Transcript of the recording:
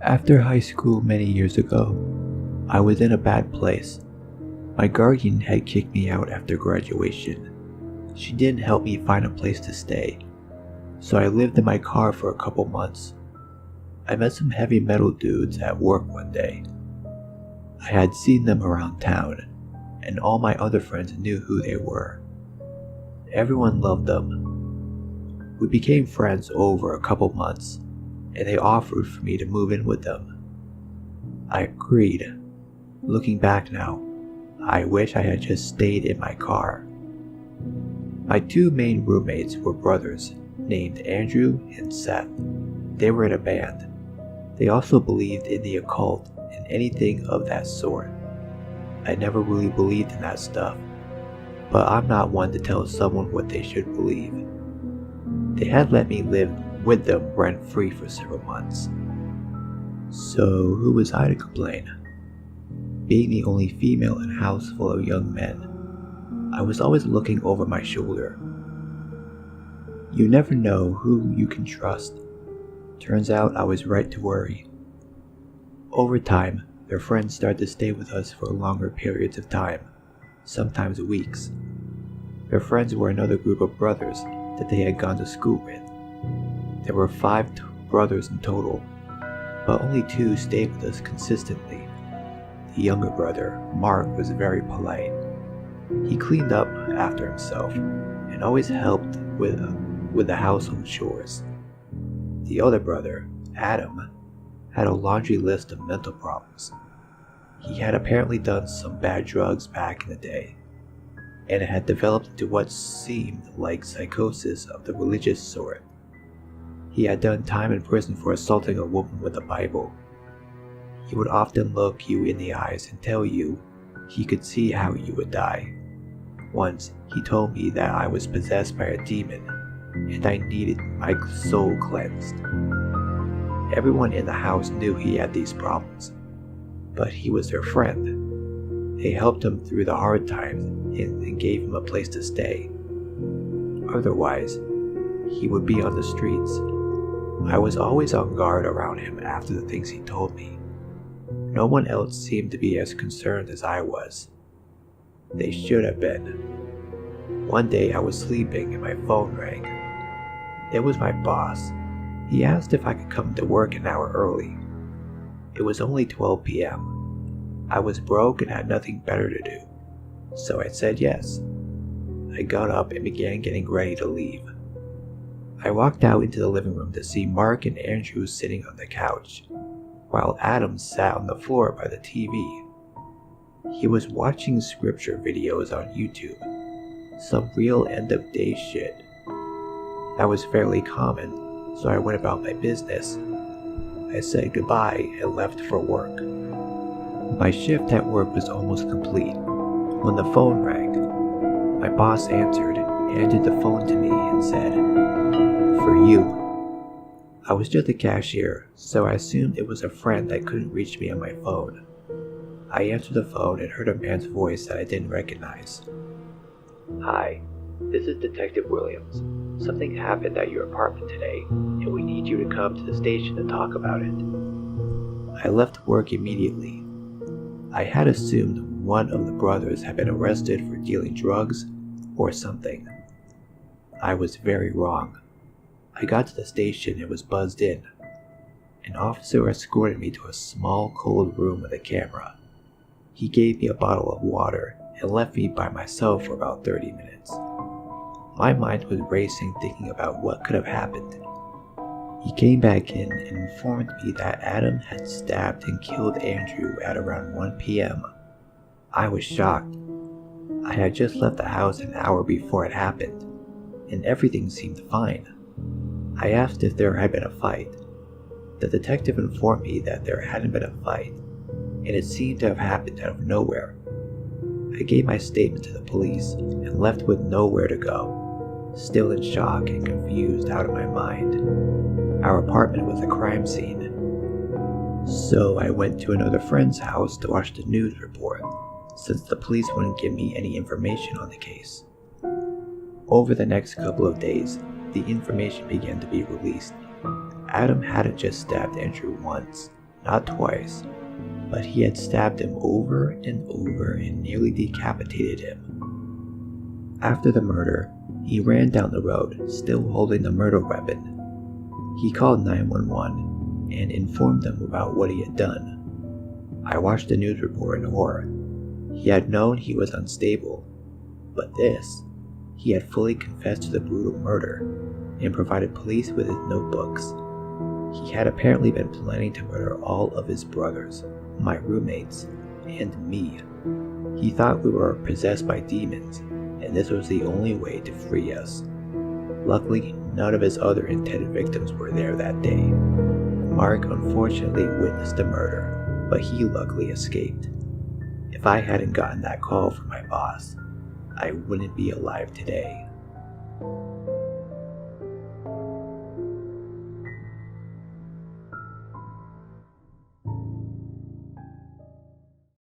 After high school many years ago, I was in a bad place. My guardian had kicked me out after graduation. She didn't help me find a place to stay, so I lived in my car for a couple months. I met some heavy metal dudes at work one day. I had seen them around town, and all my other friends knew who they were. Everyone loved them. We became friends over a couple months, and they offered for me to move in with them. I agreed. Looking back now, I wish I had just stayed in my car. My two main roommates were brothers named Andrew and Seth. They were in a band. They also believed in the occult and anything of that sort. I never really believed in that stuff, but I'm not one to tell someone what they should believe. They had let me live with them rent-free for several months. So who was I to complain? Being the only female in a house full of young men, I was always looking over my shoulder. You never know who you can trust. Turns out I was right to worry. Over time, their friends started to stay with us for longer periods of time, sometimes weeks. Their friends were another group of brothers that they had gone to school with. There were 5 brothers in total, but only 2 stayed with us consistently. The younger brother, Mark, was very polite. He cleaned up after himself and always helped with the household chores. The other brother, Adam, had a laundry list of mental problems. He had apparently done some bad drugs back in the day, and it had developed into what seemed like psychosis of the religious sort. He had done time in prison for assaulting a woman with a Bible. He would often look you in the eyes and tell you he could see how you would die. Once, he told me that I was possessed by a demon and I needed my soul cleansed. Everyone in the house knew he had these problems, but he was their friend. They helped him through the hard times and gave him a place to stay. Otherwise, he would be on the streets. I was always on guard around him after the things he told me. No one else seemed to be as concerned as I was. They should have been. One day I was sleeping and my phone rang. It was my boss. He asked if I could come to work an hour early. It was only 12 p.m. I was broke and had nothing better to do, so I said yes. I got up and began getting ready to leave. I walked out into the living room to see Mark and Andrew sitting on the couch, while Adam sat on the floor by the TV. He was watching scripture videos on YouTube, some real end-of-day shit. That was fairly common, so I went about my business. I said goodbye and left for work. My shift at work was almost complete when the phone rang. My boss answered, handed the phone to me and said, "For you." I was just a cashier, so I assumed it was a friend that couldn't reach me on my phone. I answered the phone and heard a man's voice that I didn't recognize. "Hi, this is Detective Williams. Something happened at your apartment today, and we need you to come to the station to talk about it." I left work immediately. I had assumed one of the brothers had been arrested for dealing drugs or something. I was very wrong. I got to the station and was buzzed in. An officer escorted me to a small, cold room with a camera. He gave me a bottle of water and left me by myself for about 30 minutes. My mind was racing thinking about what could have happened. He came back in and informed me that Adam had stabbed and killed Andrew at around 1 p.m. I was shocked. I had just left the house an hour before it happened, and everything seemed fine. I asked if there had been a fight. The detective informed me that there hadn't been a fight, and it seemed to have happened out of nowhere. I gave my statement to the police and left with nowhere to go, still in shock and confused out of my mind. Our apartment was a crime scene. So I went to another friend's house to watch the news report, since the police wouldn't give me any information on the case. Over the next couple of days, the information began to be released. Adam hadn't just stabbed Andrew once, not twice, but he had stabbed him over and over and nearly decapitated him. After the murder, he ran down the road, still holding the murder weapon. He called 911 and informed them about what he had done. I watched the news report in horror. He had known he was unstable, but this, he had fully confessed to the brutal murder and provided police with his notebooks. He had apparently been planning to murder all of his brothers, my roommates, and me. He thought we were possessed by demons, and this was the only way to free us. Luckily, none of his other intended victims were there that day. Mark unfortunately witnessed the murder, but he luckily escaped. If I hadn't gotten that call from my boss, I wouldn't be alive today.